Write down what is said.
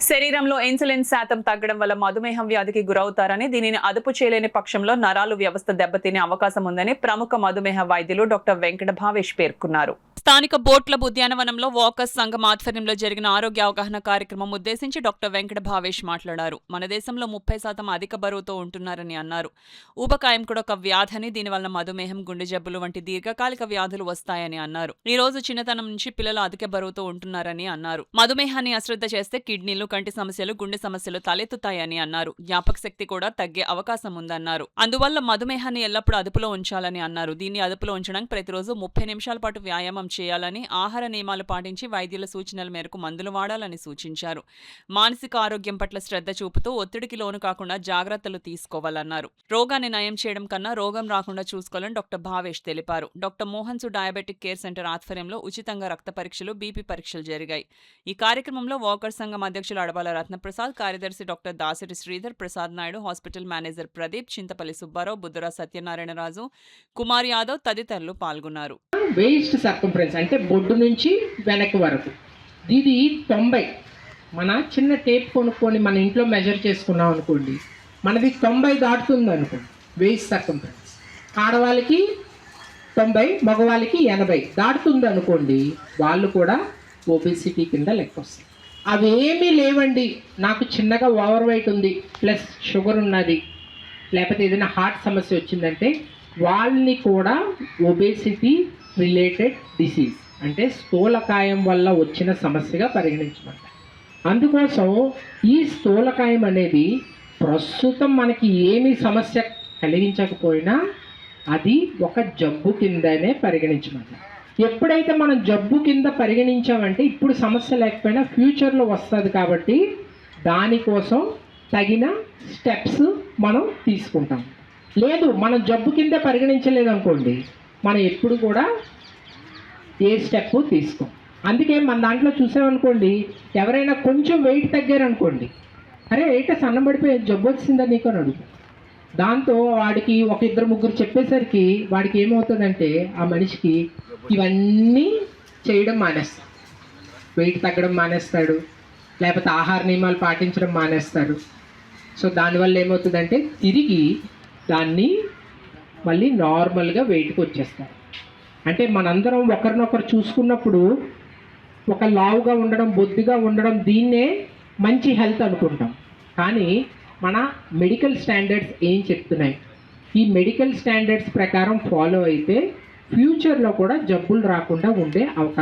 శరీరంలో ఇన్సులిన్ శాతం తగ్గడం వల్ల మధుమేహం వ్యాధికి గురవుతారని, దీనిని అదుపు చేయలేని పక్షంలో నరాలు వ్యవస్థ దెబ్బతినే అవకాశం ఉందని ప్రముఖ మధుమేహ వైద్యులు డాక్టర్ వెంకట భావేష్ పేర్కొన్నారు. స్థానిక బోట్ల ఉద్యానవనంలో వాకర్స్ సంఘం ఆధ్వర్యంలో జరిగిన ఆరోగ్య అవగాహన కార్యక్రమం ఉద్దేశించి డాక్టర్ వెంకట భావేష్ మాట్లాడారు. మన దేశంలో 30% అధిక బరువుతో ఉంటున్నారని అన్నారు. ఊబకాయం కూడా ఒక వ్యాధని, దీనివల్ల మధుమేహం, గుండె జబ్బులు వంటి దీర్ఘకాలిక వ్యాధులు వస్తాయని అన్నారు. ఈ రోజు చిన్నతనం నుంచి పిల్లలు అధిక బరువుతో ఉంటున్నారని అన్నారు. మధుమేహాన్ని అశ్రద్ధ చేస్తే కిడ్నీలు, కంటి సమస్యలు, గుండె సమస్యలు తలెత్తుతాయని అన్నారు. జ్ఞాపక శక్తి కూడా తగ్గే అవకాశం ఉందన్నారు. అందువల్ల మధుమేహాన్ని ఎల్లప్పుడూ అదుపులో ఉంచాలని అన్నారు. దీన్ని అదుపులో ఉంచడానికి ప్రతిరోజు 30 నిమిషాల పాటు వ్యాయామం చేయాలని, ఆహార నియమాలు పాటించి వైద్యుల సూచనల మేరకు మందులు వాడాలని సూచించారు. మానసిక ఆరోగ్యం పట్ల శ్రద్ధ చూపుతూ ఒత్తిడికి లోను కాకుండా జాగ్రత్తలు తీసుకోవాలన్నారు. రోగాన్ని నయం చేయడం కన్నా రోగం రాకుండా చూసుకోవాలని డాక్టర్ భావేష్ తెలిపారు. డాక్టర్ మోహన్సు డయాబెటిక్ కేర్ సెంటర్ ఆధ్వర్యంలో ఉచితంగా రక్త పరీక్షలు, బీపీ పరీక్షలు జరిగాయి. ఈ కార్యక్రమంలో వాకర్ సంఘం అధ్యక్షులు అడవాల రత్నప్రసాద్, కార్యదర్శి doctor Dasari Sridhar, Prasad Naidu, hospital manager Pradeep, Chintapalli Subbarao, Buddhura Satyanarayanaraju, Kumar Yadav తదితరులు పాల్గొన్నారు. వేస్ట్ సర్కంఫరెన్స్ అంటే బొడ్డు నుంచి వెనక్కి వరకు ఇది 90. మన చిన్న టేప్ కొనుక్కొని మన ఇంట్లో మెజర్ చేసుకున్నాం అనుకోండి, మనది 90 దాటుతుంది అనుకోండి వేస్ట్ సర్కంఫరెన్స్. ఆడవాళ్ళకి 90, మగవాళ్ళకి 80 దాటుతుంది అనుకోండి, వాళ్ళు కూడా ఒబేసిటీ కింద లెక్క వస్తాయి. అవేమీ లేవండి, నాకు చిన్నగా ఓవర్ వెయిట్ ఉంది ప్లస్ షుగర్ ఉన్నది, లేకపోతే ఏదైనా హార్ట్ సమస్య వచ్చిందంటే వాళ్ళని కూడా ఒబేసిటీ రిలేటెడ్ డిసీజ్ అంటే స్థూలకాయం వల్ల వచ్చిన సమస్యగా పరిగణించమంటారు. అందుకోసం ఈ స్థూలకాయం అనేది ప్రస్తుతం మనకి ఏమీ సమస్య కలిగించకపోయినా అది ఒక జబ్బు కిందనే పరిగణించమంటారు. ఎప్పుడైతే మనం జబ్బు కింద పరిగణించామంటే ఇప్పుడు సమస్య లేకపోయినా ఫ్యూచర్లో వస్తుంది, కాబట్టి దానికోసం తగిన స్టెప్స్ మనం తీసుకుంటాం. లేదు మనం జబ్బు కింద పరిగణించలేదు అనుకోండి, మనం ఎప్పుడు కూడా ఏ స్టెప్ తీసుకోం. అందుకే మన దాంట్లో చూసామనుకోండి, ఎవరైనా కొంచెం వెయిట్ తగ్గారనుకోండి, అరే వెయిట్ సన్నబడిపోయి జబ్బు వచ్చిందా నీకు అని అడుగు. దాంతో వాడికి ఒక 2-3 చెప్పేసరికి వాడికి ఏమవుతుందంటే ఆ మనిషికి ఇవన్నీ చేయడం మానేస్తాడు, వెయిట్ తగ్గడం మానేస్తాడు, లేకపోతే ఆహార నియమాలు పాటించడం మానేస్తాడు. సో దానివల్ల ఏమవుతుందంటే తిరిగి దాన్ని మళ్ళీ నార్మల్గా వెయిట్కి వచ్చేస్తారు. అంటే మనందరం ఒకరినొకరు చూసుకున్నప్పుడు ఒక లావుగా ఉండడం, బొద్దుగా ఉండడం, దీన్నే మంచి హెల్త్ అనుకుంటాం. కానీ మన మెడికల్ స్టాండర్డ్స్ ఏం చెప్తున్నాయి, ఈ మెడికల్ స్టాండర్డ్స్ ప్రకారం ఫాలో అయితే ఫ్యూచర్లో కూడా జబ్బులు రాకుండా ఉండే అవకాశం